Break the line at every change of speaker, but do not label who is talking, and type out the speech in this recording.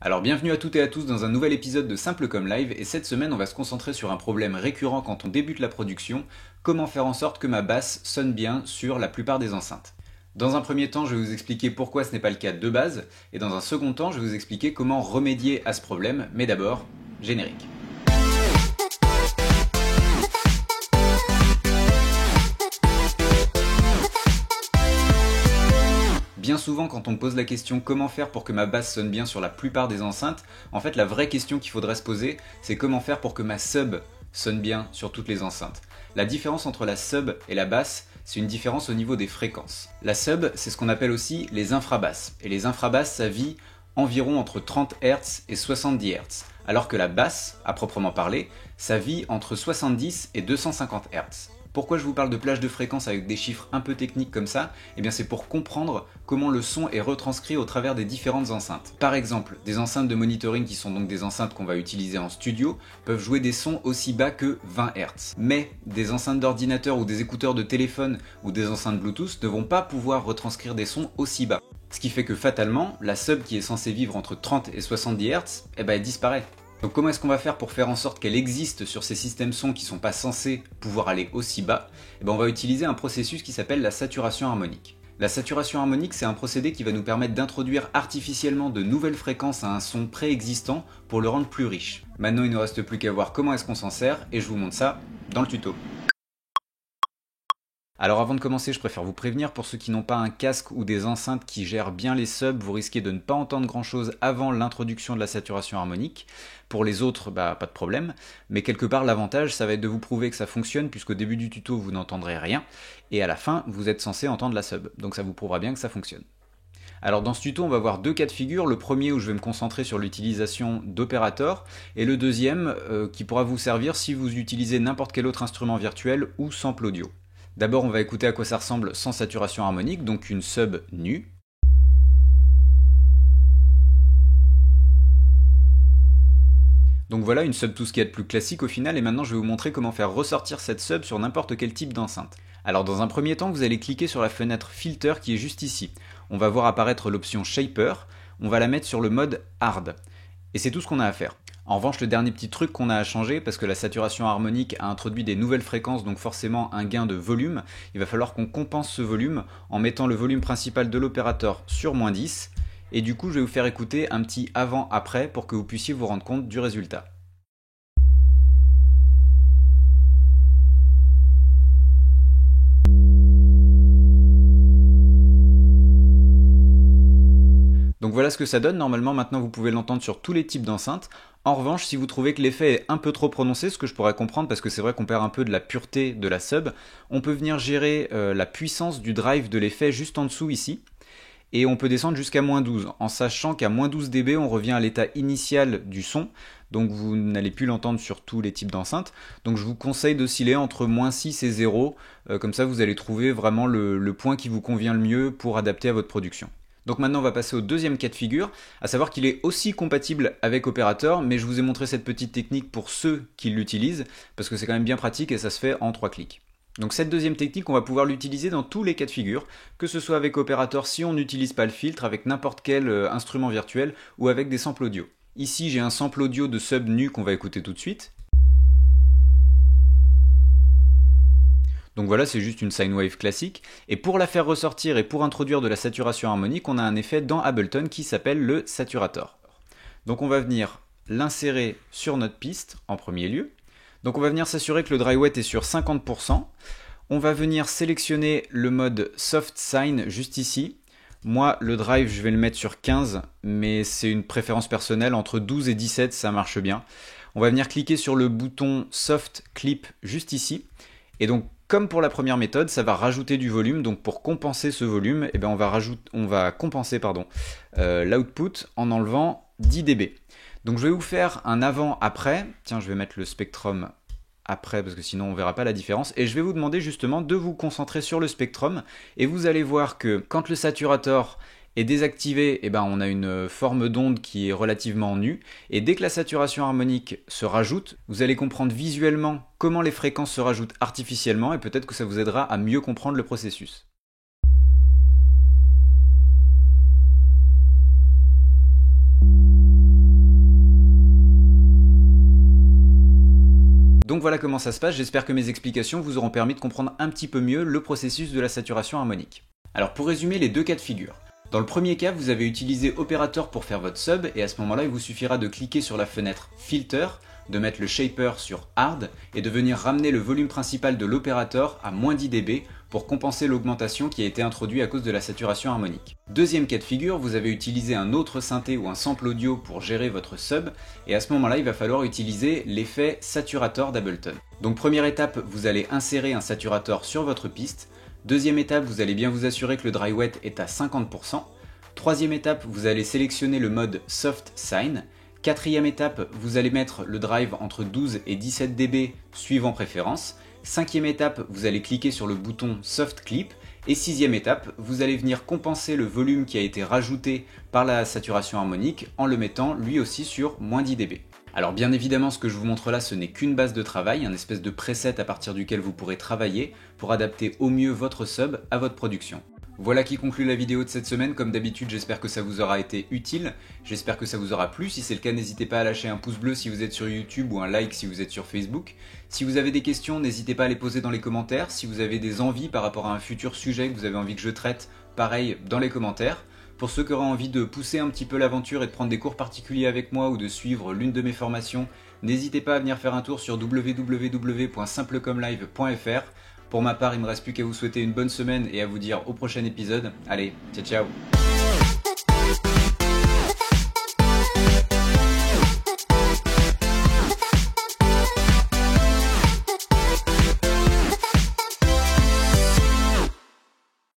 Alors bienvenue à toutes et à tous dans un nouvel épisode de Simple comme Live, et cette semaine on va se concentrer sur un problème récurrent quand on débute la production: comment faire en sorte que ma basse sonne bien sur la plupart des enceintes. Dans un premier temps, je vais vous expliquer pourquoi ce n'est pas le cas de base, et dans un second temps, je vais vous expliquer comment remédier à ce problème, mais d'abord, générique. Bien souvent, quand on me pose la question comment faire pour que ma basse sonne bien sur la plupart des enceintes, en fait la vraie question qu'il faudrait se poser, c'est comment faire pour que ma sub sonne bien sur toutes les enceintes. La différence entre la sub et la basse, c'est une différence au niveau des fréquences. La sub, c'est ce qu'on appelle aussi les infrabasses, et les infrabasses, ça vit environ entre 30 Hz et 70 Hz, alors que la basse, à proprement parler, ça vit entre 70 et 250 Hz. Pourquoi je vous parle de plage de fréquences avec des chiffres un peu techniques comme ça? Eh bien c'est pour comprendre comment le son est retranscrit au travers des différentes enceintes. Par exemple, des enceintes de monitoring qui sont donc des enceintes qu'on va utiliser en studio peuvent jouer des sons aussi bas que 20 Hz. Mais des enceintes d'ordinateur ou des écouteurs de téléphone ou des enceintes Bluetooth ne vont pas pouvoir retranscrire des sons aussi bas. Ce qui fait que fatalement, la sub qui est censée vivre entre 30 et 70 Hz, elle disparaît. Donc comment est-ce qu'on va faire pour faire en sorte qu'elle existe sur ces systèmes son qui ne sont pas censés pouvoir aller aussi bas? On va utiliser un processus qui s'appelle la saturation harmonique. La saturation harmonique, c'est un procédé qui va nous permettre d'introduire artificiellement de nouvelles fréquences à un son préexistant pour le rendre plus riche. Maintenant, il ne nous reste plus qu'à voir comment est-ce qu'on s'en sert, et je vous montre ça dans le tuto. Alors avant de commencer, je préfère vous prévenir, pour ceux qui n'ont pas un casque ou des enceintes qui gèrent bien les subs, vous risquez de ne pas entendre grand chose avant l'introduction de la saturation harmonique. Pour les autres, pas de problème, mais quelque part l'avantage ça va être de vous prouver que ça fonctionne, puisqu'au début du tuto vous n'entendrez rien, et à la fin vous êtes censé entendre la sub, donc ça vous prouvera bien que ça fonctionne. Alors dans ce tuto on va voir deux cas de figure, le premier où je vais me concentrer sur l'utilisation d'opérateurs, et le deuxième qui pourra vous servir si vous utilisez n'importe quel autre instrument virtuel ou sample audio. D'abord on va écouter à quoi ça ressemble sans saturation harmonique, donc une sub nue. Donc voilà une sub tout ce qu'il y a de plus classique au final, et maintenant je vais vous montrer comment faire ressortir cette sub sur n'importe quel type d'enceinte. Alors dans un premier temps vous allez cliquer sur la fenêtre Filter qui est juste ici. On va voir apparaître l'option Shaper, on va la mettre sur le mode Hard. Et c'est tout ce qu'on a à faire. En revanche, le dernier petit truc qu'on a à changer, parce que la saturation harmonique a introduit des nouvelles fréquences, donc forcément un gain de volume, il va falloir qu'on compense ce volume en mettant le volume principal de l'opérateur sur -10, et du coup je vais vous faire écouter un petit avant-après pour que vous puissiez vous rendre compte du résultat. Donc voilà ce que ça donne. Normalement maintenant vous pouvez l'entendre sur tous les types d'enceintes. En revanche, si vous trouvez que l'effet est un peu trop prononcé, ce que je pourrais comprendre parce que c'est vrai qu'on perd un peu de la pureté de la sub, on peut venir gérer la puissance du drive de l'effet juste en dessous ici. Et on peut descendre jusqu'à -12, en sachant qu'à -12 dB on revient à l'état initial du son, donc vous n'allez plus l'entendre sur tous les types d'enceintes. Donc je vous conseille d'osciller entre -6 et 0, comme ça vous allez trouver vraiment le point qui vous convient le mieux pour adapter à votre production. Donc maintenant on va passer au deuxième cas de figure, à savoir qu'il est aussi compatible avec opérateur, mais je vous ai montré cette petite technique pour ceux qui l'utilisent, parce que c'est quand même bien pratique et ça se fait en 3 clics. Donc cette deuxième technique, on va pouvoir l'utiliser dans tous les cas de figure, que ce soit avec opérateur si on n'utilise pas le filtre, avec n'importe quel instrument virtuel, ou avec des samples audio. Ici j'ai un sample audio de sub nu qu'on va écouter tout de suite. Donc voilà, c'est juste une sine wave classique, et pour la faire ressortir et pour introduire de la saturation harmonique, on a un effet dans Ableton qui s'appelle le saturator. Donc on va venir l'insérer sur notre piste en premier lieu. Donc on va venir s'assurer que le dry wet est sur 50%. On va venir sélectionner le mode soft sine juste ici. Moi le drive je vais le mettre sur 15, mais c'est une préférence personnelle, entre 12 et 17 ça marche bien. On va venir cliquer sur le bouton soft clip juste ici, et donc comme pour la première méthode, ça va rajouter du volume, donc pour compenser ce volume, on va compenser l'output en enlevant 10 dB. Donc je vais vous faire un avant-après, tiens je vais mettre le spectrum après parce que sinon on verra pas la différence, et je vais vous demander justement de vous concentrer sur le spectrum, et vous allez voir que quand le saturator est désactivé, on a une forme d'onde qui est relativement nue, et dès que la saturation harmonique se rajoute, vous allez comprendre visuellement comment les fréquences se rajoutent artificiellement, et peut-être que ça vous aidera à mieux comprendre le processus. Donc voilà comment ça se passe, j'espère que mes explications vous auront permis de comprendre un petit peu mieux le processus de la saturation harmonique. Alors pour résumer les deux cas de figure. Dans le premier cas, vous avez utilisé Operator pour faire votre sub, et à ce moment-là, il vous suffira de cliquer sur la fenêtre Filter, de mettre le shaper sur Hard, et de venir ramener le volume principal de l'opérateur à moins 10 dB pour compenser l'augmentation qui a été introduite à cause de la saturation harmonique. Deuxième cas de figure, vous avez utilisé un autre synthé ou un sample audio pour gérer votre sub, et à ce moment-là, il va falloir utiliser l'effet Saturator d'Ableton. Donc première étape, vous allez insérer un saturator sur votre piste. Deuxième étape, vous allez bien vous assurer que le dry wet est à 50%. Troisième étape, vous allez sélectionner le mode Soft Sine. Quatrième étape, vous allez mettre le drive entre 12 et 17 dB suivant préférence. Cinquième étape, vous allez cliquer sur le bouton Soft Clip. Et sixième étape, vous allez venir compenser le volume qui a été rajouté par la saturation harmonique en le mettant lui aussi sur moins 10 dB. Alors bien évidemment, ce que je vous montre là, ce n'est qu'une base de travail, un espèce de preset à partir duquel vous pourrez travailler pour adapter au mieux votre sub à votre production. Voilà qui conclut la vidéo de cette semaine. Comme d'habitude, j'espère que ça vous aura été utile, j'espère que ça vous aura plu. Si c'est le cas, n'hésitez pas à lâcher un pouce bleu si vous êtes sur YouTube ou un like si vous êtes sur Facebook. Si vous avez des questions, n'hésitez pas à les poser dans les commentaires. Si vous avez des envies par rapport à un futur sujet que vous avez envie que je traite, pareil, dans les commentaires. Pour ceux qui auraient envie de pousser un petit peu l'aventure et de prendre des cours particuliers avec moi ou de suivre l'une de mes formations, n'hésitez pas à venir faire un tour sur www.simplecomlive.fr. Pour ma part, il ne me reste plus qu'à vous souhaiter une bonne semaine et à vous dire au prochain épisode. Allez, ciao ciao!